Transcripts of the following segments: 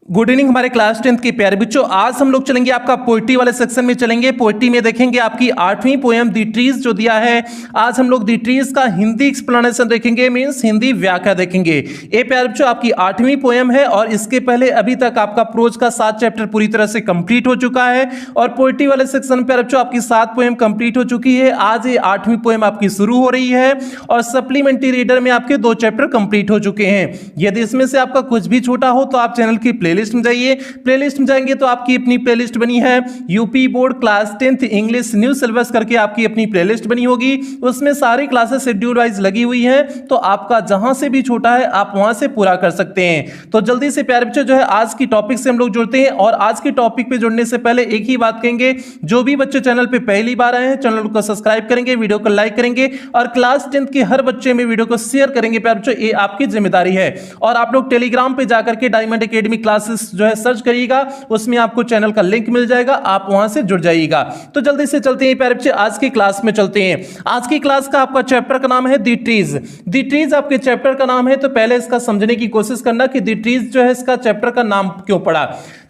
Good evening हमारे class 10th के प्यारे बच्चों। आज हम लोग चलेंगे आपका पोइट्री वाले सेक्शन में चलेंगे। पोइट्री में देखेंगे आपकी 8वीं पोएम दी ट्रीज जो दिया है। आज हम लोग दी ट्रीज का हिंदी एक्सप्लेनेशन देखेंगे, मींस हिंदी व्याख्या देखेंगे। ये प्यारे बच्चों आपकी 8वीं पोएम है और इसके पहले अभी तक आपका प्रोज का 7 चैप्टर पूरी तरह से कंप्लीट हो चुका है और पोइट्री वाले सेक्शन में प्यारे बच्चों आपकी 7 पोएम कंप्लीट हो चुकी है। आज ये 8वीं पोएम आपकी शुरू हो रही है और सप्लीमेंट्री रीडर में आपके 2 चैप्टर कंप्लीट हो चुके हैं। यदि इसमें से आपका कुछ भी छूटा हो तो आप चैनल की प्लेलिस्ट में जाइए। प्लेलिस्ट में जाएंगे तो आपकी अपनी प्लेलिस्ट बनी है UP board class 10th English new syllabus करके आपकी अपनी प्लेलिस्ट बनी होगी। उसमें सारी क्लासेस शेड्यूल वाइज लगी हुई हैं, तो आपका जहां से भी छूटा है आप वहां से पूरा कर सकते हैं। तो जल्दी से प्यारे बच्चों जो है आज की टॉपिक से हम लोग जुड़ते हैं और आज के टॉपिक पे जुड़ने से पहले एक ही बात कहेंगे, जो भी बच्चे चैनल पे पहली बार आए हैं चैनल को सब्सक्राइब करेंगे, वीडियो को लाइक करेंगे और क्लास 10th के हर बच्चे में वीडियो को शेयर करेंगे प्यारे बच्चों, ये आपकी जिम्मेदारी है। और आप लोग टेलीग्राम पे जाकर के डायमंड एकेडमी क्लासेस जो है सर्च करिएगा, उसमें आपको चैनल का लिंक मिल जाएगा, आप वहां से जुड़ जाइएगा। तो जल्दी से चलते हैं प्यारे बच्चे, आज की क्लास में चलते हैं। आज की क्लास का आपका चैप्टर का नाम है दी ट्रीज। दी ट्रीज आपके चैप्टर का नाम है, तो पहले इसका समझने की कोशिश करना कि दी ट्रीज जो है इसका चैप्टर का नाम क्यों पड़ा।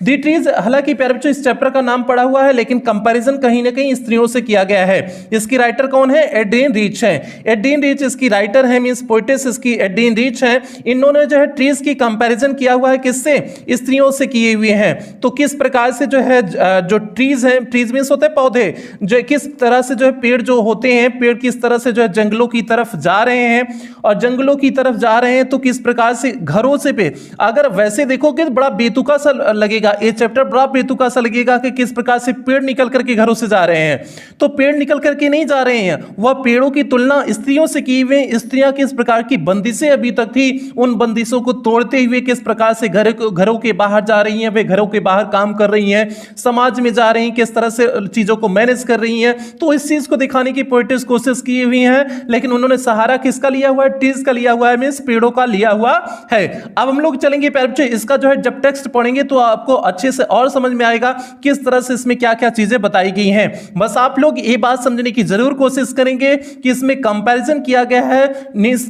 दी ट्रीज हालांकि प्यारे बच्चों इस चैप्टर का नाम पड़ा हुआ है, लेकिन कंपैरिजन कहीं ना कहीं स्त्रियों से किया गया है। इसकी राइटर कौन है? एड्रीन रीच है। एड्रीन रीच इसकी राइटर है, मींस पोएटेस इसकी एड्रीन रीच है। इन्होंने जो है ट्रीज की कंपैरिजन किया हुआ है किससे? स्त्रियों से किए हुए हैं। तो किस प्रकार से जो है जो ट्रीज है, ट्रीज मींस होते हैं पौधे, जो किस तरह से जो है पेड़ जो होते हैं, पेड़ किस तरह से जो है जंगलों की तरफ जा रहे हैं और जंगलों की तरफ जा रहे हैं तो किस प्रकार से घरों से पे, अगर वैसे देखोगे बड़ा बेतुका सा लगेगा ये चैप्टर, बड़ा बेतुका सा लगेगा कि किस प्रकार से पेड़ निकल करके घरों से जा रहे हैं। तो पेड़ निकल करके नहीं जा रहे हैं, वह पेड़ों की तुलना स्त्रियों से की हुई। स्त्रियां किस प्रकार की बंदिशें अभी तक थी, उन बंदिशों को तोड़ते हुए किस प्रकार से घरों के बाहर जा रही हैं, वे घरों के बाहर काम कर रही हैं, समाज में जा रही हैं, किस तरह से चीजों को मैनेज कर रही हैं। तो इस चीज को दिखाने की पोएट्स कोशिश की हुई है, लेकिन उन्होंने सहारा किसका लिया हुआ है? ट्रीज का लिया हुआ है, मींस पेड़ों का लिया हुआ है। अब हम लोग चलेंगे प्यारे बच्चे, इसका जो है जब टेक्स्ट पढ़ेंगे तो आपको अच्छे से और समझ में आएगा किस तरह से इसमें क्या क्या चीजें बताई गई हैं। बस आप लोग ये बात समझने की जरूर कोशिश करेंगे कि इसमें कंपैरिजन किया गया है,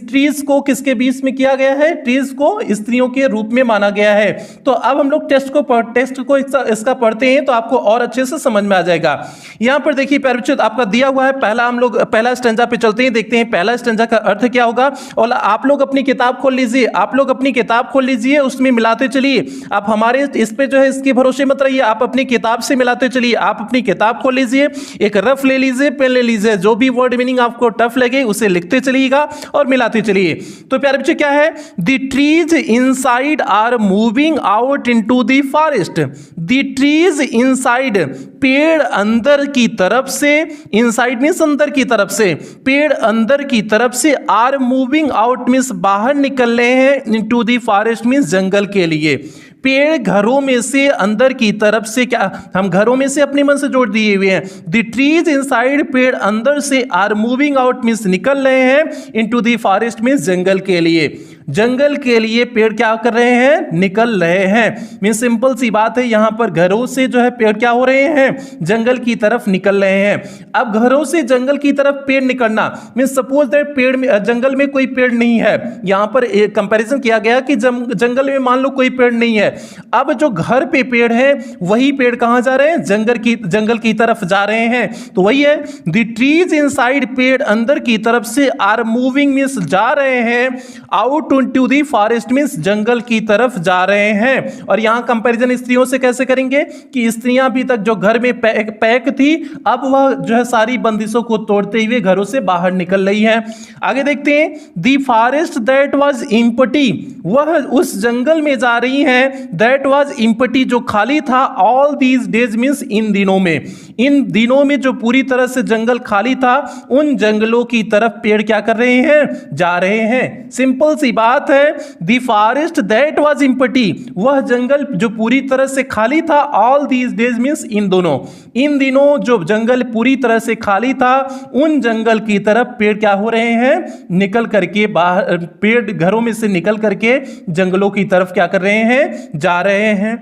ट्रीज को किसके बीच में किया गया है? ट्रीज को स्त्रियों के रूप में माना गया है। तो अब हम लोग टेक्स्ट को इसका पढ़ते हैं तो आपको और अच्छे से समझ में आ जाएगा। यहां पर देखिए प्यारे बच्चों आपका दिया हुआ है, पहला हम लोग पहला स्टैंजा पे चलते हैं, देखते हैं पहला स्टैंजा का अर्थ क्या होगा। और आप लोग अपनी किताब खोल लीजिए, आप लोग अपनी किताब खोल लीजिए, उसमें मिलाते चलिए। आप हमारे इस पे जो है इसके भरोसे मत रहिए, आप अपनी किताब से मिलाते चलिए। आप अपनी किताब खोल लीजिए, एक रफ ले लीजिए, पेन ले लीजिए, जो भी वर्ड मीनिंग आपको टफ लगे उसे लिखते चलिएगा और मिलाते चलिए। तो प्यारे बच्चे क्या है? The trees inside are moving out into the forest. The trees inside, पेड़ अंदर की तरफ से, इनसाइड मींस अंदर की तरफ से, पेड़ अंदर की तरफ से, आर मूविंग आउट मींस बाहर निकल रहे हैं, इनटू द फॉरेस्ट मींस जंगल के लिए। पेड़ घरों में से अंदर की तरफ से, क्या हम घरों में से अपने मन से जोड़ दिए हुए हैं। द ट्रीज इनसाइड, पेड़ अंदर से, आर मूविंग आउट मींस निकल रहे हैं, इनटू द फॉरेस्ट मींस जंगल के लिए। जंगल के लिए पेड़ क्या कर रहे हैं? निकल रहे हैं। मींस सिंपल सी बात है, यहां पर घरों से जो है पेड़ क्या हो रहे हैं? जंगल की तरफ निकल रहे हैं। अब घरों से जंगल की तरफ पेड़ निकलना मींस सपोज दैट पेड़ में, जंगल में कोई पेड़ नहीं है। यहां पर एक कंपैरिजन किया गया कि जंगल में मान लो कोई पेड़ नहीं है। अब जो घर पे पेड़ है वही पेड़ कहां जा रहे हैं? जंगल की तरफ जा रहे हैं। तो वही है द ट्रीज इनसाइड, पेड़ अंदर की तरफ से, आर मूविंग मींस जा रहे हैं, out to the forest means जंगल की तरफ जा रहे हैं। और यहां कंपैरिजन स्त्रियों से कैसे करेंगे कि स्त्रियां अभी तक जो घर में पैक थी, अब वह जो है सारी बंदिशों को तोड़ते हुए घरों से बाहर निकल रही है। आगे देखते हैं, दी फॉरेस्ट दैट वाज एम्प्टी, वह उस जंगल में जा रही है, दैट वाज एम्प्टी जो खाली था, ऑल दीज डेज मींस इन दिनों में, इन दिनों में जो पूरी तरह से जंगल खाली था, उन जंगलों की तरफ पेड़ क्या कर रहे हैं? जा रहे हैं। सिंपल सी बात है, the forest that was empty, वह जंगल जो पूरी तरह से खाली था, ऑल दीज डेज मींस इन दोनों, इन दिनों जो जंगल पूरी तरह से खाली था, उन जंगल की तरफ पेड़ क्या हो रहे हैं? निकल करके बाहर, पेड़ घरों में से निकल करके जंगलों की तरफ क्या कर रहे हैं? जा रहे हैं।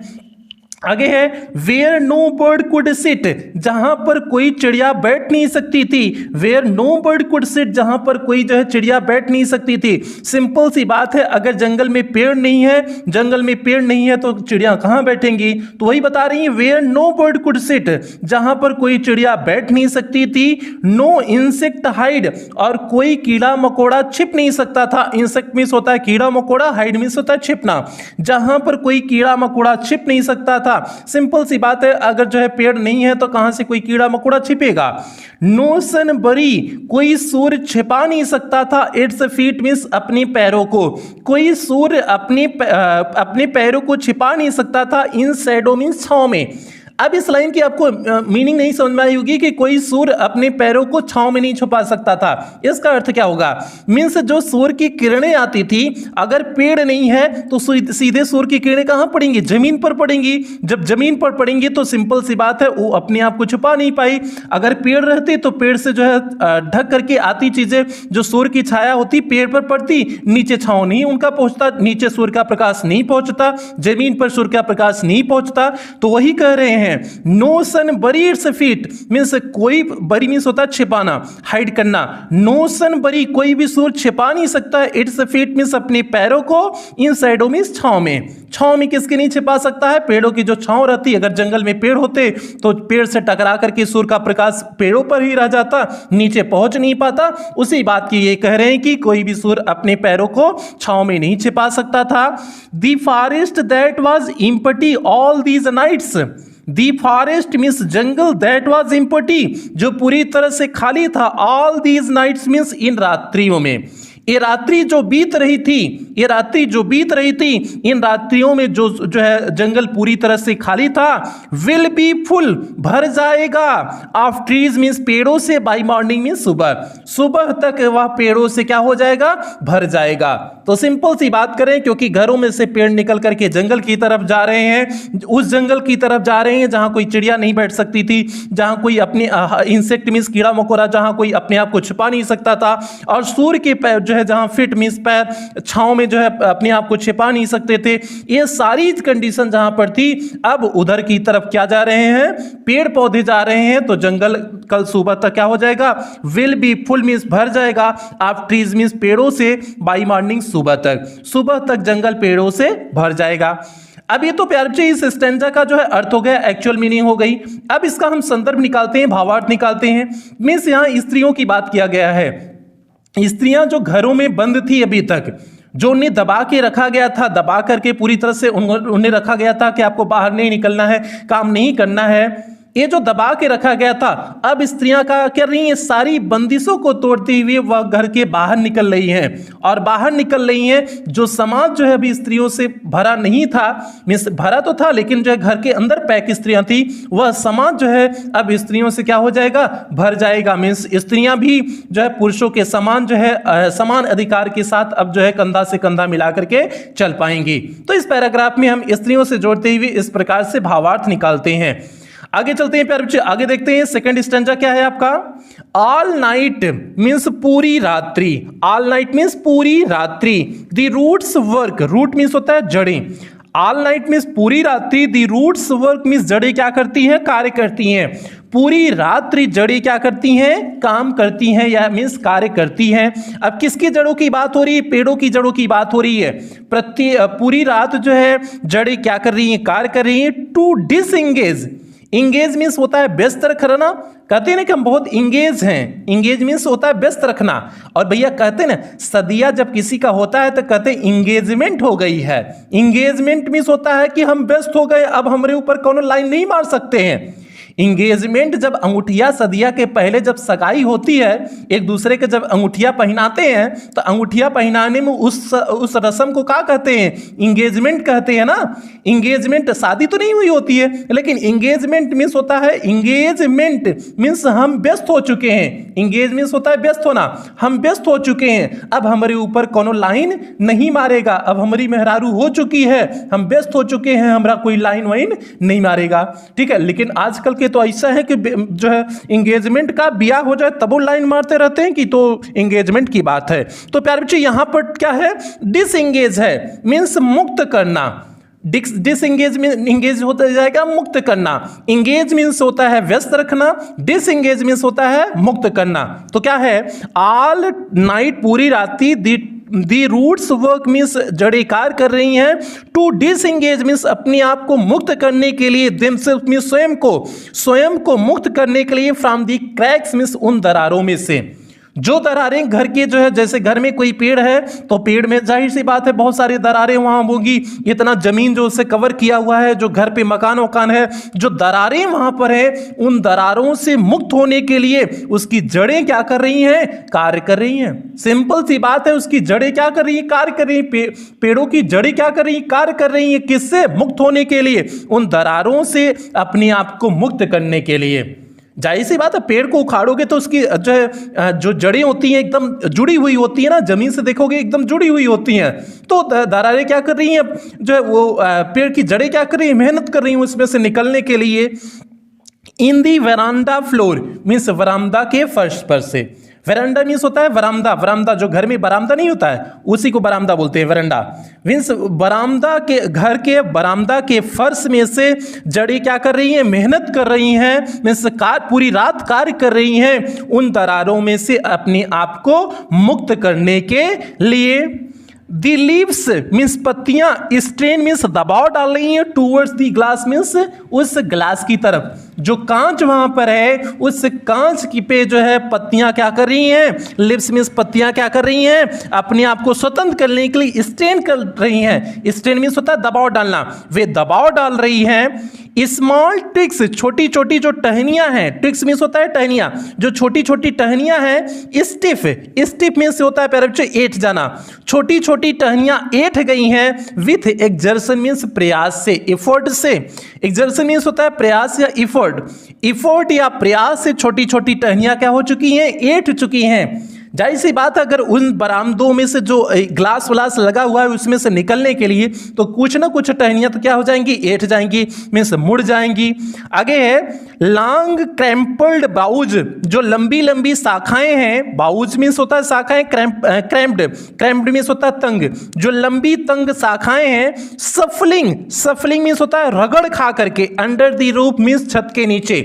आगे है where no bird could sit, जहां पर कोई चिड़िया बैठ नहीं सकती थी। Where no bird could sit, जहां पर कोई जो है चिड़िया बैठ नहीं सकती थी। सिंपल सी बात है, अगर जंगल में पेड़ नहीं है, जंगल में पेड़ नहीं है तो चिड़िया कहां बैठेंगी। तो वही बता रही है where no bird could sit, जहां पर कोई चिड़िया बैठ नहीं सकती थी। नो इंसेक्ट हाइड, और कोई कीड़ा मकोड़ा छिप नहीं सकता था। इंसेक्ट मींस होता है कीड़ा मकोड़ा, हाइड मींस होता है छिपना। जहां पर कोई कीड़ा मकोड़ा छिप नहीं सकता था। सिंपल सी बात है, अगर जो है पेड़ नहीं है तो कहां से कोई कीड़ा मकोड़ा छिपेगा। नो सन बरी, कोई सूर्य छिपा नहीं सकता था। इट्स फीट मींस अपने पैरों को, कोई सूर्य अपने पैरों को छिपा नहीं सकता था। इन शैडो मींस छांव में। अब इस लाइन की आपको मीनिंग नहीं समझ में आई होगी कि कोई सूर्य अपने पैरों को छांव में नहीं छुपा सकता था। इसका अर्थ क्या होगा, मींस जो सूर्य की किरणें आती थी, अगर पेड़ नहीं है तो सीधे सूर्य की किरणें कहां पड़ेंगी, जमीन पर पड़ेंगी। जब जमीन पर पड़ेंगी तो सिंपल सी बात है वो अपने आप को छुपा नहीं पाई। अगर पेड़ रहते तो पेड़ से जो है ढक करके आती चीजें, जो सूर्य की छाया होती पेड़ पर पड़ती, नीचे छांव नहीं उनका पहुंचता, नीचे सूर्य का प्रकाश नहीं पहुंचता, जमीन पर सूर्य का प्रकाश नहीं पहुंचता। तो वही कह रहे हैं नो सन बरी इट्स फीट, मींस कोई बरी मींस होता है छिपाना, हाइड करना। नो सन बरी, कोई भी सूर्य छिपा नहीं सकता। इट्स फीट मींस अपने पैरों को। इन साइडों मींस छांव में। छांव में किसके नहीं छिपा सकता है, पेड़ों की जो छांव रहती। अगर जंगल में पेड़ होते तो पेड़ से टकरा करके सूर्य का प्रकाश पेड़ों पर ही रह जाता, नीचे पहुंच नहीं पाता। उसी बात की ये कह रहे हैं कि कोई भी सूर्य अपने पैरों को छांव में नहीं छिपा सकता था। The forest that was empty all these nights, the forest means जंगल, दैट वाज एम्प्टी जो पूरी तरह से खाली था। ऑल दीज नाइट्स मीन्स इन रात्रियों में, ये रात्रि जो बीत रही थी, ये रात्रि जो बीत रही थी, इन रात्रियों में जो है जंगल पूरी तरह से खाली था। विल बी फुल, भर जाएगा। ऑफ ट्रीज मीन्स पेड़ों से, बाई मॉर्निंग मीन्स सुबह, सुबह तक वह पेड़ों से क्या हो जाएगा, भर जाएगा। तो सिंपल सी बात करें, क्योंकि घरों में से पेड़ निकल करके जंगल की तरफ जा रहे हैं, उस जंगल की तरफ जा रहे हैं जहां कोई चिड़िया नहीं बैठ सकती थी, जहां कोई अपने इंसेक्ट मीन्स कीड़ा मकोड़ा, जहां कोई अपने आप को छुपा नहीं सकता था। और सूर्य के पैर जो है, जहां फिट मींस पैर छांव में जो है अपने आप को छिपा नहीं सकते थे। ये सारी कंडीशन जहां पर थी, अब उधर की तरफ क्या जा रहे हैं, पेड़ पौधे जा रहे हैं। तो जंगल कल सुबह तक क्या हो जाएगा, विल बी फुल मींस भर जाएगा। ऑफ ट्रीज मींस पेड़ों से, बाई मॉर्निंग सुबह तक, सुबह तक जंगल पेड़ों से भर जाएगा। अब ये तो प्यारे बच्चे इस स्टैंजा का जो है अर्थ हो गया, एक्चुअल मीनिंग हो गई। अब इसका हम संदर्भ निकालते हैं, भावार्थ निकालते हैं। मींस यहां स्त्रियों की बात किया गया है। स्त्रियां जो घरों में बंद थी अभी तक, जो उन्हें दबा के रखा गया था, दबा करके पूरी तरह से उन्हें रखा गया था कि आपको बाहर नहीं निकलना है, काम नहीं करना है, ये जो दबा के रखा गया था, अब स्त्रियां का कर रही हैं, सारी बंदिशों को तोड़ते हुए वह घर के बाहर निकल रही हैं। और बाहर निकल रही हैं, जो समाज जो है अभी स्त्रियों से भरा नहीं था, मीन्स भरा तो था लेकिन जो है घर के अंदर पैक स्त्रियां थी, वह समाज जो है अब स्त्रियों से क्या हो जाएगा, भर जाएगा। मीन्स स्त्रियां भी जो है पुरुषों के समान जो है समान अधिकार के साथ अब जो है कंधा से कंधा मिला करके चल पाएंगी। तो इस पैराग्राफ में हम स्त्रियों से जोड़ते हुए इस प्रकार से भावार्थ निकालते हैं। आगे चलते हैं प्यारे बच्चे, आगे देखते हैं सेकंड स्टैंजा क्या है आपका। ऑल नाइट मीन्स पूरी रात्रि, ऑल नाइट मीन्स पूरी रात्रि। The roots work, root means होता है जड़ें, ऑल नाइट मीन्स पूरी रात्रि। द रूट्स वर्क मीन्स जड़ें क्या करती हैं, कार्य करती हैं। पूरी रात्रि जड़ें क्या करती हैं, काम करती हैं, या मीन्स कार्य करती हैं। अब किसकी जड़ों की बात हो रही है, पेड़ों की जड़ों की बात हो रही है। पूरी रात जो है जड़ें क्या कर रही हैं, कार्य कर रही हैं। टू डिसएंगेज, इंगेज मीन्स होता है व्यस्त रखना। कहते हैं ना कि हम बहुत इंगेज हैं, इंगेज मीन्स होता है व्यस्त रखना। और भैया कहते हैं ना, सदिया जब किसी का होता है तो कहते हैं इंगेजमेंट हो गई है। इंगेजमेंट मीन्स होता है कि हम व्यस्त हो गए, अब हमारे ऊपर कौन लाइन नहीं मार सकते हैं। इंगेजमेंट जब अंगूठिया सदिया के पहले जब सगाई होती है, एक दूसरे के जब अंगूठिया पहनाते हैं, तो अंगूठिया पहनाने में उस रस्म को क्या कहते हैं, इंगेजमेंट कहते हैं ना। इंगेजमेंट शादी तो नहीं हुई होती है, लेकिन इंगेजमेंट मीन्स होता है, इंगेजमेंट मीन्स हम व्यस्त हो चुके हैं। इंगेज मीन्स होता है व्यस्त होना, हम व्यस्त हो चुके हैं, अब हमारे ऊपर कोनो लाइन नहीं मारेगा। अब हमारी मेहरारू हो चुकी है, हम व्यस्त हो चुके हैं, हमारा कोई लाइन वाइन नहीं मारेगा। ठीक है, लेकिन आजकल के तो ऐसा है कि जो है इंगेजमेंट का ब्याह हो जाए तब वो लाइन मारते रहते हैं कि तो इंगेजमेंट की बात है। तो प्यारे बच्चे यहां पर क्या है, डिसएंगेज है, मीन्स मुक्त करना। डिसएंगेज में इंगेज होता जाएगा मुक्त करना, इंगेज मीन्स होता है व्यस्त रखना, डिसएंगेज मीन्स होता है मुक्त करना। तो क्या है, ऑल नाइट पूरी राती दी रूट्स वर्क मीन्स जड़ें कार्य कर रही हैं, टू डिसएंगेज मीन्स अपने आप को मुक्त करने के लिए, देमसेल्फ मीन्स स्वयं को मुक्त करने के लिए, फ्रॉम दी क्रैक्स मीन्स उन दरारों में से। जो दरारें घर के जो है, जैसे घर में कोई पेड़ है तो पेड़ में जाहिर सी बात है बहुत सारी दरारें वहां होंगी, इतना जमीन जो उससे कवर किया हुआ है, जो घर पे मकान है, जो दरारें वहां पर है, उन दरारों से मुक्त होने के लिए उसकी जड़ें क्या कर रही हैं, कार्य कर रही हैं। सिंपल सी बात है, उसकी जड़ें क्या कर रही है, कार्य कर रही है। पेड़ों की जड़ें क्या कर रही है, कार्य कर रही है। किससे मुक्त होने के लिए, उन दरारों से अपने आप को मुक्त करने के लिए। जाहिर सी बात है, पेड़ को उखाड़ोगे तो उसकी जो है जो जड़ें होती हैं एकदम जुड़ी हुई होती है ना, जमीन से देखोगे एकदम जुड़ी हुई होती हैं। तो दरारें क्या कर रही हैं, जो है वो पेड़ की जड़ें क्या कर रही हैं, मेहनत कर रही हैं उसमें से निकलने के लिए। इन दी वरांडा फ्लोर मीन्स वरामदा के फर्श पर से। वेरांडा मीन्स होता है वरामदा, वरामदा जो घर में बरामदा नहीं होता है उसी को बरामदा बोलते हैं, वेरांडा मीन्स बरामदा के, घर के बरामदा के फर्श में से जड़ें क्या कर रही हैं, मेहनत कर रही हैं, मीन्स पूरी रात कार्य कर रही हैं उन दरारों में से अपने आप को मुक्त करने के लिए। दी लीव्स मीन्स पत्तियां, स्ट्रेन मीन्स दबाव डाल रही हैं, टूवर्ड्स दी ग्लास मीन्स उस ग्लास की तरफ, जो कांच वहां पर है उस कांच की पे जो है पत्तियां क्या कर रही हैं, लिप्स मीन्स पत्तियां क्या कर रही हैं, अपने आप को स्वतंत्र करने के लिए स्ट्रेन कर रही हैं। स्ट्रेन मीन्स होता है दबाव डालना, वे दबाव डाल रही हैं। स्मॉल टिक्स छोटी छोटी जो टहनियां हैं, टिक्स मीन्स होता है टहनियां, जो छोटी छोटी टहनियां हैं। स्टिफ मीन्स होता है पैर बच्चे ऐठ जाना, छोटी छोटी टहनियां ऐठ गई हैं विथ एक्सर्शन मीन्स प्रयास से, एफर्ट से। एक्सर्शन मीन्स होता है प्रयास या इफोर्ट या प्रयास से छोटी छोटी टहनियां क्या हो चुकी हैं, ऐठ चुकी हैं। जाहिर सी बात है, अगर उन बरामदों में से जो ग्लास व्लास लगा हुआ है उसमें से निकलने के लिए तो कुछ ना कुछ टहनियां तो क्या हो जाएंगी, ऐठ जाएंगी, मीन्स मुड़ जाएंगी। आगे है लॉन्ग क्रैम्पल्ड बाउज, जो लंबी लंबी शाखाएं हैं, बाउज मीन्स होता है शाखाएं, क्रैम्प्ड मीन्स होता है तंग, जो लंबी तंग शाखाएं हैं। सफलिंग मीन्स होता है रगड़ खा करके, अंडर द रूफ मीन्स छत के नीचे,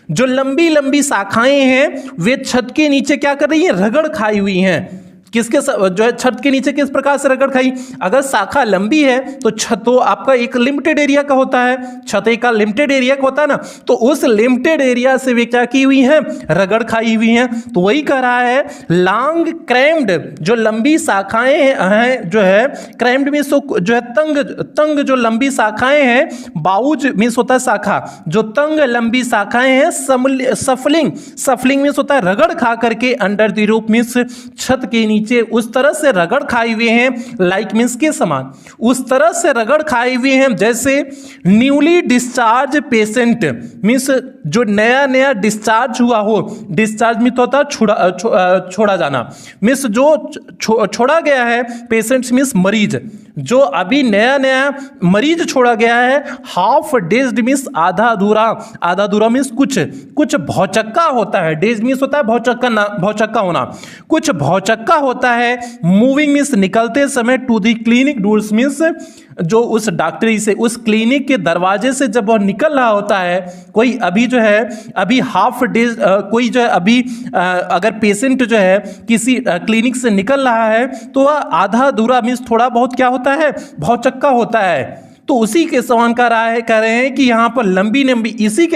जो लंबी लंबी शाखाएं हैं वे छत के नीचे क्या कर रही हैं, रगड़ खाई हुई हैं। किसके जो है छत के नीचे किस प्रकार से रगड़ खाई, अगर शाखा लंबी है तो छत तो आपका एक लिमिटेड एरिया का होता है, छत एक लिमिटेड एरिया का होता है ना, तो उस लिमिटेड एरिया से वे क्या की हुई हैं, रगड़ खाई हुई हैं। तो वही कह रहा है लॉन्ग क्रैम्ड, जो लंबी शाखाएं हैं, जो है क्रैम्ड मीन्स जो है तंग जो लंबी शाखाएं हैं, बाउज मीन्स होता है शाखा, जो तंग लंबी शाखाएं हैं। सफलिंग मीन्स होता है रगड़ खा करके, अंडर द रूफ मीन्स छत के नीचे उस तरह से रगड़ खाए हुए हैं, लाइक मीन्स के समान, उस तरह से रगड़ खाए हुए हैं जैसे न्यूली डिस्चार्ज पेशेंट मीन्स जो नया नया डिस्चार्ज हुआ हो, डिस्चार्ज मीन्स होता है छोड़ा जाना, मीन्स जो छोड़ा गया है, पेशेंट मीन्स मरीज, जो अभी नया नया मरीज छोड़ा गया है। हाफ डेज्ड मीन्स आधा अधूरा मीन्स कुछ भौचक्का होता है, डेज मीन्स होता है भौचक्का होना, कुछ भौचक्का होता है। मूविंग मीन्स निकलते समय, to the clinic doors means जो उस डॉक्टरी से, उस क्लिनिक के दरवाजे से जब वह निकल रहा होता है, कोई अभी जो है अभी हाफ डेज, कोई जो है अभी अगर पेशेंट जो है किसी क्लिनिक से निकल रहा है तो वह आधा अधूरा मीन्स थोड़ा बहुत क्या होता है, भौचक्का होता है। तो उसी के समान कह रहे हैं कि यहाँ पर लंबी लंबी, इसी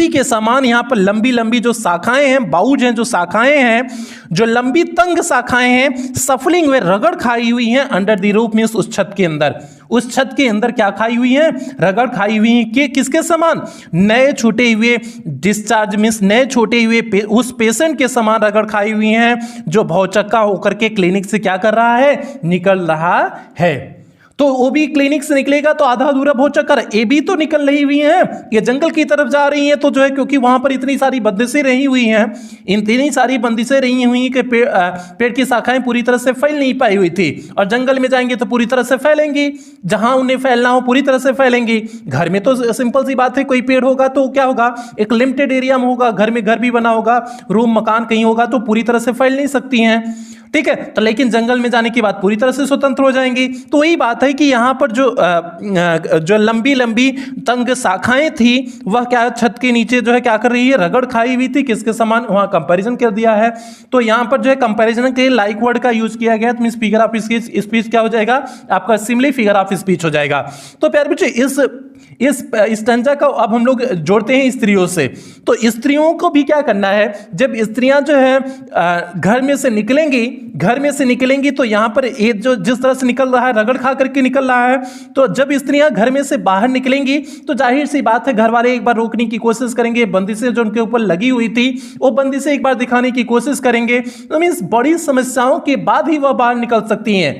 के समान यहाँ पर लंबी लंबी जो शाखाएं हैं, बाउज हैं, जो शाखाएं हैं, जो लंबी तंग शाखाएं हैं, सफलिंग वे रगड़ खाई हुई हैं, अंडर द रूफ मीन्स उस छत के अंदर, उस छत के अंदर क्या खाई हुई हैं, रगड़ खाई हुई हैं। कि किसके समान, नए छूटे हुए डिस्चार्ज मीन्स नए छूटे हुए उस पेशेंट के समान रगड़ खाई हुई हैं, जो भौचक्का होकर के क्लिनिक से क्या कर रहा है, निकल रहा है। तो वो भी क्लिनिक से निकलेगा तो आधा अधूरा भौचक्का, ये भी तो निकल रही हुई हैं, ये जंगल की तरफ जा रही हैं, तो जो है क्योंकि वहां पर इतनी सारी बंदिशें रही हुई हैं, इतनी सारी बंदिशें रही हुई हैं कि पेड़ की शाखाएं पूरी तरह से फैल नहीं पाई हुई थी, और जंगल में जाएंगे तो पूरी तरह से फैलेंगी, जहां उन्हें फैलना हो पूरी तरह से फैलेंगी। घर में तो सिंपल सी बात है, कोई पेड़ होगा तो क्या होगा, एक लिमिटेड एरिया में होगा, घर में घर भी बना होगा, रूम मकान कहीं होगा तो पूरी तरह से फैल नहीं सकती हैं। ठीक है। तो लेकिन जंगल में जाने के बाद पूरी तरह से स्वतंत्र हो जाएंगी। तो वही बात है कि यहाँ पर जो लंबी लंबी तंग शाखाएं थी वह क्या छत के नीचे जो है क्या कर रही है, रगड़ खाई हुई थी, किसके समान, वहां कंपैरिजन कर दिया है। तो यहाँ पर जो है कंपैरिजन के लिए लाइक वर्ड का यूज किया गया, तो मींस फिगर ऑफ स्पीच क्या हो जाएगा आपका, सिमिली फिगर ऑफ स्पीच हो जाएगा। तो प्यारे बच्चों इस स्टैंजा का अब हम लोग जोड़ते हैं स्त्रियों से। तो स्त्रियों को भी क्या करना है, जब स्त्रियां जो है घर में से निकलेंगी तो यहां पर ये जो जिस तरह से निकल रहा है, रगड़ खा करके निकल रहा है, तो जब स्त्रियां घर में से बाहर निकलेंगी तो जाहिर सी बात है घर वाले एक बार रोकने की कोशिश करेंगे, बंदिशें जो उनके ऊपर लगी हुई थी वो बंदिशें एक बार दिखाने की कोशिश करेंगे। तो मीन्स बड़ी समस्याओं के बाद ही वह बाहर निकल सकती हैं।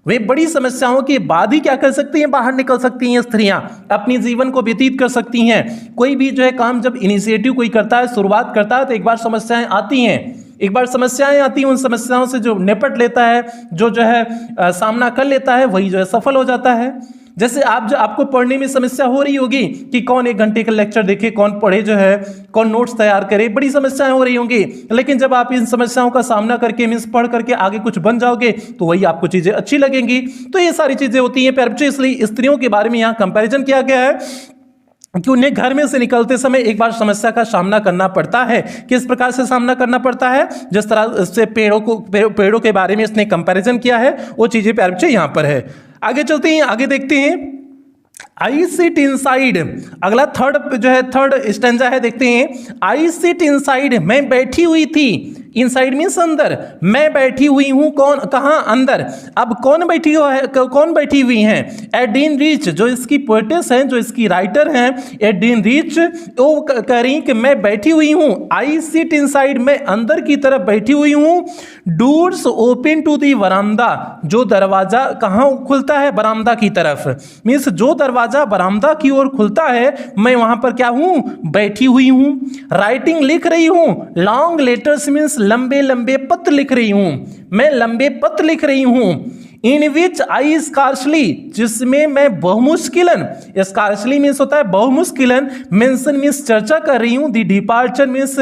वे बड़ी समस्याओं के बाद ही क्या कर सकती हैं, बाहर निकल सकती हैं स्त्रियां, अपनी जीवन को व्यतीत कर सकती हैं। कोई भी जो है काम जब इनिशिएटिव कोई करता है, शुरुआत करता है, तो एक बार समस्याएं आती हैं, उन समस्याओं से जो निपट लेता है, जो है सामना कर लेता है, वही जो है सफल हो जाता है। जैसे आपको पढ़ने में समस्या हो रही होगी कि कौन 1 घंटे का लेक्चर देखे, कौन पढ़े, जो है कौन नोट्स तैयार करे, बड़ी समस्याएं हो रही होंगी। लेकिन जब आप इन समस्याओं का सामना करके मीन्स पढ़ करके आगे कुछ बन जाओगे तो वही आपको चीजें अच्छी लगेंगी। तो ये सारी चीजें होती हैं प्यारे बच्चों। इसलिए स्त्रियों के बारे में यहाँ कंपैरिजन किया गया है कि उन्हें घर में से निकलते समय एक बार समस्या का सामना करना पड़ता है। किस प्रकार से सामना करना पड़ता है, जिस तरह से पेड़ों के बारे में इसने कंपैरिजन किया है, वो चीजें प्यारे बच्चों यहाँ पर है। आगे चलते हैं, आगे देखते हैं। आई सिट इनसाइड, अगला थर्ड स्टैंजा है, देखते हैं। आई सिट इनसाइड, मैं बैठी हुई थी, इनसाइड मीन्स अंदर, मैं बैठी हुई हूं, कहां, अंदर। अब कौन बैठी हुई हैं, एडीन रिच, जो इसकी पोएटेस हैं, जो इसकी राइटर हैं, एडीन रिच, वो कह रही कि मैं बैठी हुई हूं, आई सिट इनसाइड, मैं अंदर की तरफ बैठी हुई हूं। डोर्स ओपन टू दी वरामदा, जो दरवाजा कहां खुलता है, बरामदा की तरफ, मीन्स जो दरवाजा बरामदा की ओर खुलता है, मैं वहां पर क्या हूं, बैठी हुई हूं। राइटिंग, लिख रही हूं। लॉन्ग लेटर्स मीन्स लंबे लंबे पत्र लिख रही हूं, मैं लंबे पत्र लिख रही हूं। इन विच आई स्कार्सली, जिसमें मैं बहुमुश्किलन, स्कार्सली मीन्स होता है बहुमुश्किलन, मेंशन मीन्स चर्चा कर रही हूं, दी डिपार्चर मीन्स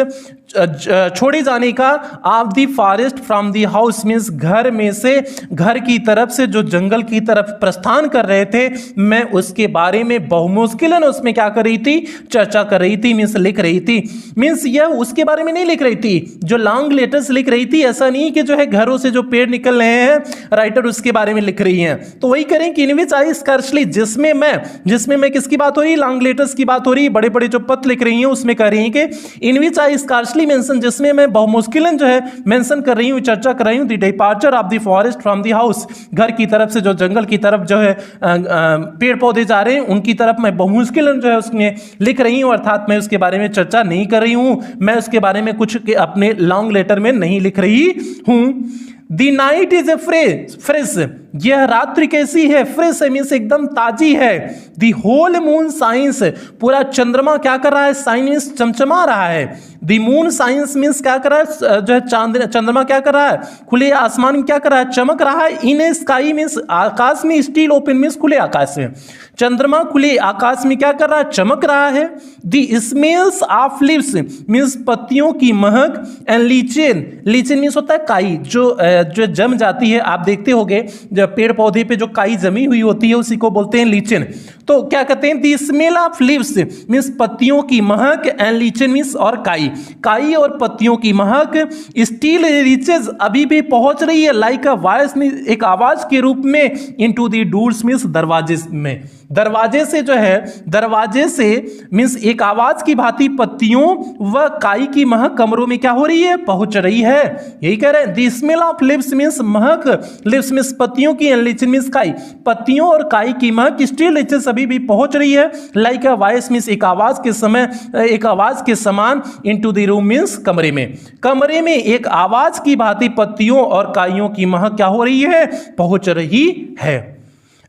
छोड़े जाने का, of the forest from the house means घर में से, घर की तरफ से, जो जंगल की तरफ प्रस्थान कर रहे थे, मैं उसके बारे में बहुमुश्किलन उसमें क्या कर रही थी, चर्चा कर रही थी, मीन्स लिख रही थी। मीन्स यह उसके बारे में नहीं लिख रही थी जो लॉन्ग लेटर्स लिख रही थी, ऐसा नहीं कि जो है घरों से जो पेड़ निकल रहे हैं राइटर उसके बारे में लिख रही हैं। तो वही करें कि इन विच आई स्कार्सली, जिसमें मैं किसकी बात हो रही है, लॉन्ग लेटर्स की बात हो रही है, बड़े बड़े जो पत्र लिख रही हैं उसमें कह रही हैं कि इन विच आई स्कार्सली मेंशन, जिसमें मैं बहुमुश्किलन जो है मेंशन कर रही हूं, चर्चा कर रही हूं, the departure of the forest from the house, घर की तरफ से, जो जंगल की तरफ जो है पेड़ पौधे जा रहे हैं उनकी तरफ मैं बहुमुश्किलन जो है उसमें लिख रही हूं, अर्थात मैं उसके बारे में चर्चा नहीं कर रही हूं, मैं उसके बारे में कुछ अपने लॉन्ग लेटर में नहीं लिख रही हूं। दी नाइट इज ए फ्रेश, यह रात्रि कैसी है, फ्रेश मीन्स एकदम ताजी है। दी होल मून साइंस, पूरा चंद्रमा क्या कर रहा है, साइन मीन्स चमचमा रहा है। दी मून साइंस मीन्स क्या कर रहा है, जो है चंद्रमा क्या कर रहा है, खुले आसमान क्या कर रहा है, चमक रहा है। इन ए स्काई मीन्स आकाश में, स्टील ओपन मीन्स खुले आकाश में, चंद्रमा खुले आकाश में क्या कर रहा है, चमक रहा है। दी स्मेल्स ऑफ लीव्स मीन्स पत्तियों की महक, एंड लीचेन मीन्स होता है काई, जो जम जाती है, आप देखते होंगे जब पेड़ पौधे पे जो काई जमी हुई होती है उसी को बोलते हैं लीचेन। तो क्या कहते हैं, दी स्मेल ऑफ लीव्स मीन्स पत्तियों की महक, एंड लीचेन मीन्स और काई और पत्तियों की महक। स्टील रीचेज, अभी भी पहुंच रही है, लाइक अ वॉइस मीन्स एक आवाज के रूप में, इनटू दी डोर्स मीन्स दरवाजे में, दरवाजे से जो है, दरवाजे से मीन्स एक आवाज की भांति पत्तियों व काई की महक कमरों में क्या हो रही है, पहुंच रही है। यही कह रहे हैं, the smell of lives means Mahak, lives means पत्तियों की, एंड लीचेन मीन्स काई, पत्तियों और काई की महक स्टिल रीचेस अभी भी पहुंच रही है, लाइक अ वॉइस मीन्स एक आवाज के समय, एक आवाज के समान, इनटू द रूम मीन्स कमरे में एक आवाज की भांति पत्तियों और काइयों की महक क्या हो रही है, पहुंच रही है।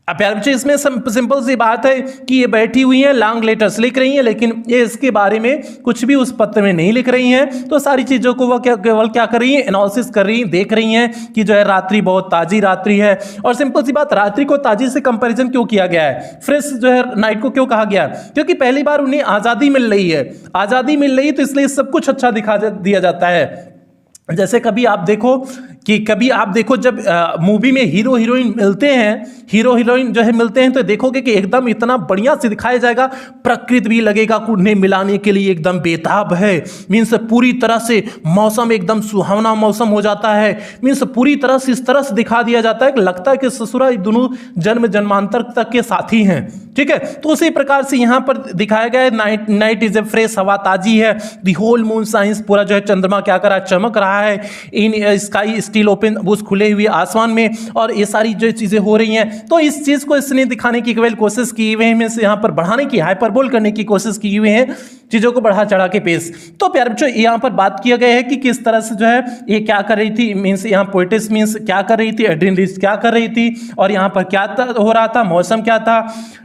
अब प्यारे बच्चे इसमें सिंपल सी बात है कि ये बैठी हुई हैं, लॉन्ग लेटर्स लिख रही हैं, लेकिन ये इसके बारे में कुछ भी उस पत्र में नहीं लिख रही हैं। तो सारी चीजों को वह केवल क्या कर रही हैं, एनालिसिस कर रही हैं, देख रही हैं कि जो है रात्रि बहुत ताजी रात्रि है। और सिंपल सी बात, रात्रि को ताजी से कंपैरिजन क्यों किया गया है, फ्रेश जो है नाइट को क्यों कहा गया है, क्योंकि पहली बार उन्हें आजादी मिल रही है, आजादी मिल रही है, तो इसलिए सब कुछ अच्छा दिखा दिया जाता है। जैसे कभी आप देखो कि कभी आप देखो जब मूवी में हीरो हीरोइन मिलते हैं, हीरो हीरोइन जो है मिलते हैं, तो देखोगे कि एकदम इतना बढ़िया से दिखाया जाएगा, प्रकृति भी लगेगा उन्हें मिलाने के लिए एकदम बेताब है। मीन्स पूरी तरह से मौसम एकदम सुहावना मौसम हो जाता है। मीन्स पूरी तरह से इस तरह से दिखा दिया जाता है कि लगता है कि ससुरा दोनों जन्म जन्मांतर तक के साथी हैं। ठीक है, तो उसी प्रकार से यहाँ पर दिखाया गया है नाइट इज ए फ्रेश, हवा ताजी है। दी होल मून साइंस, पूरा जो है चंद्रमा क्या कर रहा है, चमक रहा है। इन स्काई स्टिल ओपन, उस खुले हुए आसमान में, और ये सारी जो चीजें हो रही हैं। तो इस चीज को इसने दिखाने की केवल कोशिश की हुई है, में से यहाँ पर बढ़ाने की, हाइपरबोल करने की कोशिश की हुई है, चीजों को बढ़ा चढ़ा के पेश। तो प्यारे बच्चों यहाँ पर बात किया गया है कि किस तरह से जो है ये क्या कर रही थी, मीन्स यहाँ पोएटिस मीन्स क्या कर रही थी, एड्रिन रीच क्या कर रही थी, और यहाँ पर क्या हो रहा था, मौसम क्या था।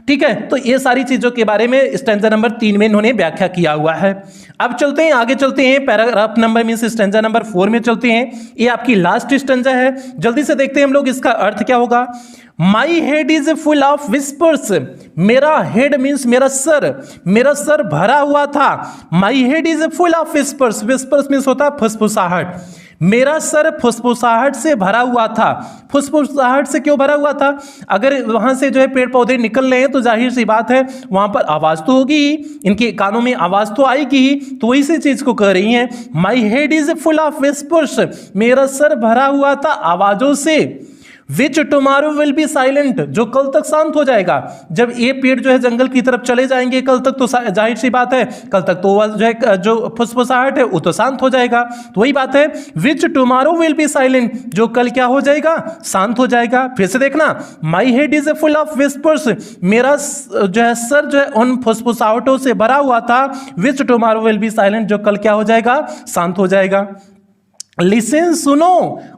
ठीक है, तो ये सारी चीजों के बारे में स्टैंजा नंबर 3 में इन्होंने व्याख्या किया हुआ है। अब चलते हैं आगे, चलते हैं paragraph number means stanza number 4 में चलते हैं। ये आपकी लास्ट स्टैंजा है, जल्दी से देखते हैं हम लोग इसका अर्थ क्या होगा। My head is full of whispers, मेरा हेड मीन्स मेरा सर भरा हुआ था। My head is full of whispers, whispers means होता है फुसफुसाहट। मेरा सर फुसफुसाहट से भरा हुआ था। फुसफुसाहट से क्यों भरा हुआ था? अगर वहां से जो है पेड़ पौधे निकल रहे हैं तो जाहिर सी बात है वहां पर आवाज तो होगी ही, इनके कानों में आवाज तो आएगी ही, तो इसी चीज को कह रही हैं। My head is full of whispers, मेरा सर भरा हुआ था आवाजों से। विच टुमारो विल बी साइलेंट, जो कल तक शांत हो जाएगा। जब ये पेड़ जो है जंगल की तरफ चले जाएंगे कल तक, तो जाहिर सी बात है कल तक तो जो है जो फुसफुसाहट है वो तो शांत हो जाएगा। तो वही बात है, विच टुमारो विल बी साइलेंट, जो कल क्या हो जाएगा, शांत हो जाएगा। फिर से देखना, my head is a full of whispers, मेरा जो है सर जो है उन फुसफुसाहटों से भरा हुआ था। विच टुमारो विल बी साइलेंट, जो कल क्या हो जाएगा, शांत हो जाएगा। लिसन, सुनो,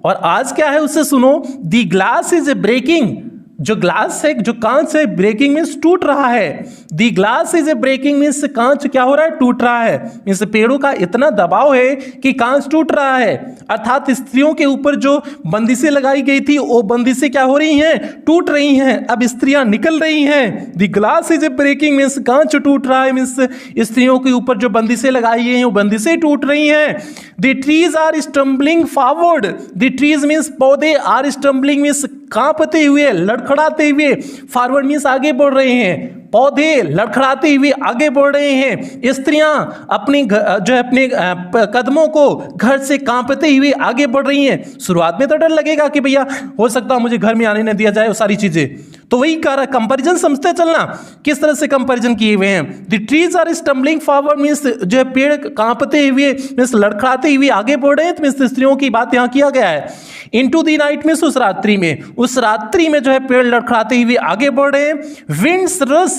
और आज क्या है उससे सुनो। दी ग्लास इज ब्रेकिंग, जो ग्लास है, जो कांच है, ब्रेकिंग मीन्स टूट रहा है। दी ग्लास इज ब्रेकिंग मीन्स कांच क्या हो रहा है, टूट रहा है। मीन्स पेड़ों का इतना दबाव है कि कांच टूट रहा है। अर्थात स्त्रियों के ऊपर जो बंदिशें लगाई गई थी वो बंदिशें क्या हो रही हैं, टूट रही हैं। अब स्त्रियां निकल रही हैं। दी ग्लास इज ब्रेकिंग मीन्स कांच टूट रहा है, मीन्स स्त्रियों के ऊपर जो बंदिशें लगाई गई हैं वो बंदिशें टूट रही हैं। The trees are stumbling forward, the trees means पौधे, आर स्टम्बलिंग मीन्स कांपते हुए, लड़खड़ाते हुए, फॉरवर्ड मीन्स आगे बढ़ रहे हैं। पौधे लड़खड़ाते हुए आगे बढ़ रहे हैं। स्त्रियां अपनी जो है अपने कदमों को घर से कांपते हुए आगे बढ़ रही हैं। शुरुआत में तो डर लगेगा कि भैया हो सकता है मुझे घर में आने न दिया जाए, वो सारी चीजें। तो वही कह रहा, कंपैरिजन समझते चलना, किस तरह से कंपैरिजन किए हुए हैं। The trees are stumbling forward means जो है पेड़ कांपते हुए मीन्स लड़खड़ाते हुए आगे बढ़ रहे हैं, तो मीन्स स्त्रियों की बात यहाँ किया गया है। इनटू द नाइट मीन्स उस रात्रि में, उस रात्रि में जो है पेड़ लड़खड़ाते हुए आगे बढ़ रहे हैं। विंड्स रस,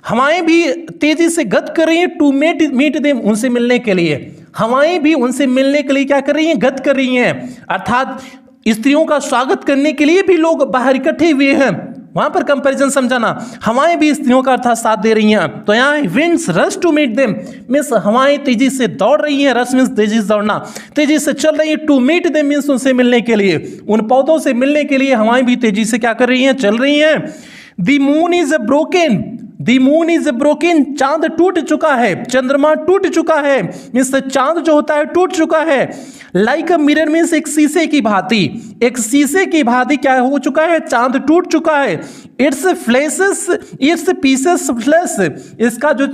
हवाएं भी तेजी से गत कर रही हैं। टू मीट देम, उनसे मिलने के लिए। हवाएं भी उनसे मिलने के लिए क्या कर रही हैं, गत कर रही हैं। अर्थात स्त्रियों का स्वागत करने के लिए भी लोग बाहर इकट्ठे हुए हैं। वहां पर कंपैरिजन समझाना, हवाएं भी स्त्रियों का अर्थात साथ दे रही हैं। तो यहाँ winds rush to meet them means हवाएं तेजी से दौड़ रही हैं। रश मीन्स तेजी से दौड़ना, तेजी से चल रही है। टू मीट देम मीन्स उनसे मिलने के लिए, उन पौधों से मिलने के लिए हवाएं भी तेजी से क्या कर रही हैं, चल रही हैं। The moon is broken, the moon is broken, चांद टूट चुका है, चंद्रमा टूट चुका है, मीन्स चांद जो होता है टूट चुका है। लाइक अ मिरर मीन्स एक शीशे की भांति, एक शीशे की भांति क्या हो चुका है, चांद टूट चुका है। It's flashes, it's pieces flash, इसका जो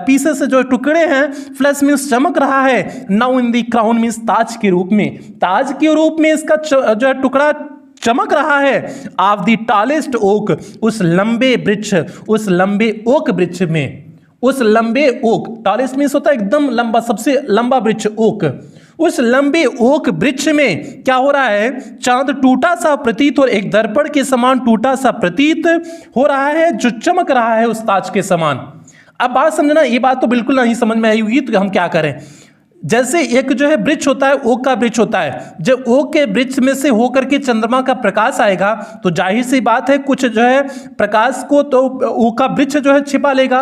पीसेस जो टुकड़े हैं, फ्लैश मीन्स चमक रहा है। Now in the crown means ताज के रूप में, ताज के रूप में इसका जो है टुकड़ा चमक रहा है। ऑफ द टॉलेस्ट ओक, उस लंबे वृक्ष, उस लंबे ओक वृक्ष में, उस लंबे ओक, टॉलेस्ट मीन्स होता है एकदम लंबा, सबसे लंबा वृक्ष ओक। उस लंबे ओक वृक्ष में क्या हो रहा है, चांद टूटा सा प्रतीत, और एक दर्पण के समान टूटा सा प्रतीत हो रहा है, जो चमक रहा है उस ताज के समान। अब बात समझना, ये बात तो बिल्कुल नहीं समझ में आई होगी, तो हम क्या करें। जैसे एक जो है वृक्ष होता है, ओक का वृक्ष होता है, जब ओक के वृक्ष में से होकर के चंद्रमा का प्रकाश आएगा तो जाहिर सी बात है कुछ जो है प्रकाश को तो ओक का वृक्ष जो है छिपा लेगा,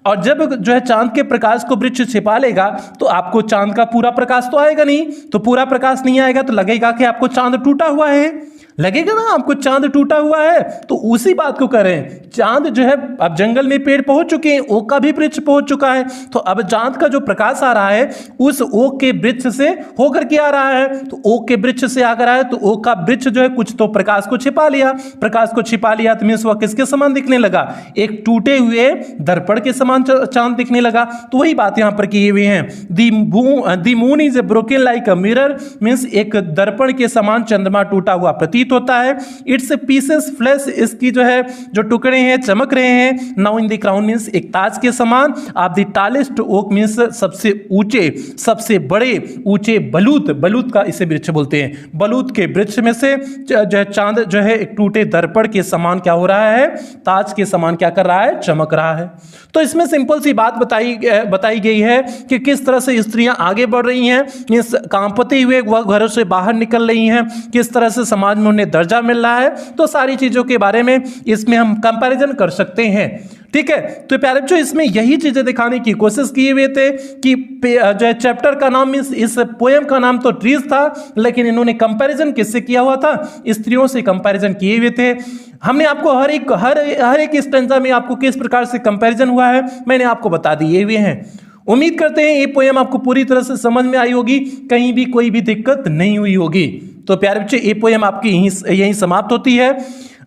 और जब जो है चांद के प्रकाश को वृक्ष छिपा लेगा तो आपको चांद का पूरा प्रकाश तो आएगा नहीं, तो पूरा प्रकाश नहीं आएगा तो लगेगा कि आपको चांद टूटा हुआ है, लगेगा ना आपको चांद टूटा हुआ है, तो उसी बात को कर रहे हैं। चांद जो है अब जंगल में पेड़ पहुंच चुके हैं, ओक का भी वृक्ष पहुंच चुका है, तो अब चांद का जो प्रकाश आ रहा है उस ओक के वृक्ष से होकर के आ रहा है। तो ओक के वृक्ष से आकर आया तो ओक का वृक्ष जो है कुछ तो प्रकाश को छिपा लिया, प्रकाश को छिपा लिया तो मीन्स वह किसके समान दिखने लगा, एक टूटे हुए दर्पण के समान चांद दिखने लगा। तो वही बात यहां पर की हुई है, the moon is broken like a mirror, means एक दर्पण के समान चंद्रमा टूटा हुआ प्रतीत होता है। इट्स पीसेस फ्लैश, इसकी जो है जो टुकड़े हैं चमक रहे हैं। Now in the crown means एक ताज के समान। आप द टालेस्ट ओक मीन्स सबसे ऊंचे, सबसे बड़े ऊंचे बलूत, बलूत का इसे वृक्ष बोलते हैं, बलूत के वृक्ष में से जो है चांद जो है एक टूटे दर्पण के समान क्या हो रहा है, ताज के समान क्या कर रहा है, चमक रहा है। तो इसमें सिंपल सी बात बताई गई है कि किस तरह से स्त्रियां आगे बढ़ रही हैं, इस कांपते हुए वह घरों से बाहर निकल रही हैं, किस तरह से समाज में उन्हें दर्जा मिल रहा है। तो सारी चीजों के बारे में इसमें हम कंपैरिजन कर सकते हैं। ठीक है, तो प्यारे बच्चों इसमें यही चीजें दिखाने की कोशिश किए हुए थे कि जो है चैप्टर का नाम, इस पोएम का नाम तो ट्रीज था, लेकिन इन्होंने कंपैरिजन किससे किया हुआ था, स्त्रियों से कंपैरिजन किए हुए थे। हमने आपको हर एक स्टैंजा में आपको किस प्रकार से कंपैरिजन हुआ है मैंने आपको बता दिए हुए हैं। उम्मीद करते हैं ये पोएम आपको पूरी तरह से समझ में आई होगी, कहीं भी कोई भी दिक्कत नहीं हुई होगी। तो प्यारे बच्चे ये पोएम आपकी यहीं समाप्त होती है।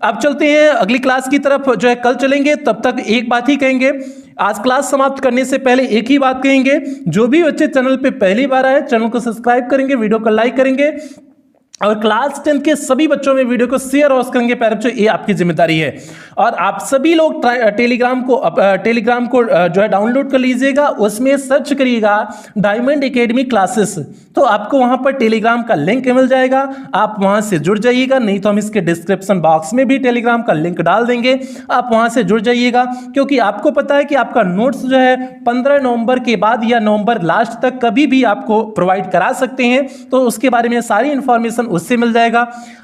अब चलते हैं अगली क्लास की तरफ, जो है कल चलेंगे। तब तक एक बात ही कहेंगे, आज क्लास समाप्त करने से पहले एक ही बात कहेंगे, जो भी बच्चे चैनल पे पहली बार आए चैनल को सब्सक्राइब करेंगे, वीडियो को लाइक करेंगे और क्लास 10 के सभी बच्चों में वीडियो को शेयर और करेंगे। प्यारे बच्चों ये आपकी जिम्मेदारी है। और आप सभी लोग टेलीग्राम को जो है डाउनलोड कर लीजिएगा, उसमें सर्च करिएगा डायमंड एकेडमी क्लासेस, तो आपको वहां पर टेलीग्राम का लिंक मिल जाएगा, आप वहां से जुड़ जाइएगा। नहीं तो हम इसके डिस्क्रिप्शन बॉक्स में भी टेलीग्राम का लिंक डाल देंगे, आप वहां से जुड़ जाइएगा। क्योंकि आपको पता है कि आपका नोट्स जो है 15 नवंबर के बाद या नवंबर लास्ट तक कभी भी आपको प्रोवाइड करा सकते हैं, तो उसके बारे में सारी इंफॉर्मेशन उससे मिल जाएगा।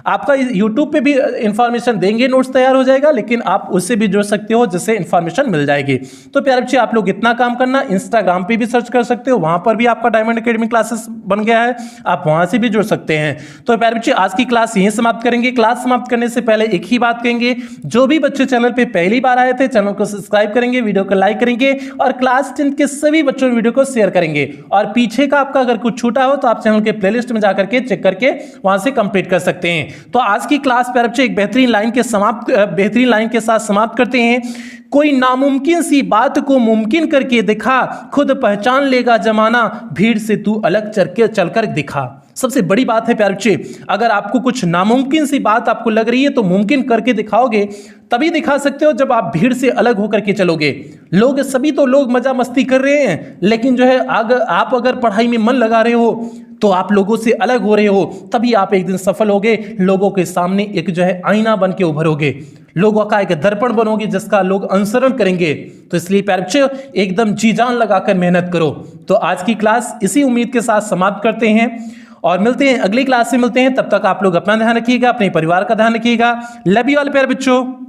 आपका यूट्यूब पे भी इंफॉर्मेशन देंगे, नोट्स तैयार हो जाएगा, लेकिन आप उससे भी जुड़ सकते हो जिससे इंफॉर्मेशन मिल जाएगी। तो प्यारे बच्चे आप लोग इतना काम करना, इंस्टाग्राम पे भी सर्च कर सकते हो, वहां पर भी आपका डायमंड एकेडमी क्लासेस बन गया है, आप वहां से भी जुड़ सकते हैं। तो प्यारे बच्चे आज की क्लास यहीं समाप्त करेंगे। क्लास समाप्त करने से पहले एक ही बात कहेंगे, जो भी बच्चे चैनल पे पहली बार आए थे चैनल को सब्सक्राइब करेंगे, वीडियो को लाइक करेंगे और क्लास 10 के सभी बच्चों वीडियो को शेयर करेंगे। और पीछे का आपका अगर कुछ छूटा हो तो आप चैनल के प्लेलिस्ट में जाकर के चेक करके वहां से कंप्लीट कर सकते हैं। तो आज की क्लास प्यारे बच्चे एक बेहतरीन लाइन के साथ समाप्त करते हैं। कोई नामुमकिन सी बात को मुमकिन करके दिखा, खुद पहचान लेगा जमाना, भीड़ से तू अलग चलकर दिखा। सबसे बड़ी बात है प्यारे बच्चे, अगर आपको कुछ नामुमकिन सी बात आपको लग रही है तो मुमकिन करके दिखाओगे, तभी दिखा सकते हो जब आप भीड़ से अलग होकर के चलोगे। सभी तो लोग मजा मस्ती कर रहे हैं, लेकिन जो है आप अगर पढ़ाई में मन लगा रहे हो तो आप लोगों से अलग हो रहे हो, तभी आप एक दिन सफल होगे, लोगों के सामने एक जो है आईना बन के उभरोगे, लोगों का एक दर्पण बनोगे जिसका लोग अनुसरण करेंगे। तो इसलिए प्यारे बच्चों एकदम जी जान लगाकर मेहनत करो। तो आज की क्लास इसी उम्मीद के साथ समाप्त करते हैं और मिलते हैं अगली क्लास में मिलते हैं। तब तक आप लोग अपना ध्यान रखिएगा, अपने परिवार का ध्यान रखिएगा। लव यू ऑल प्यारे बच्चों।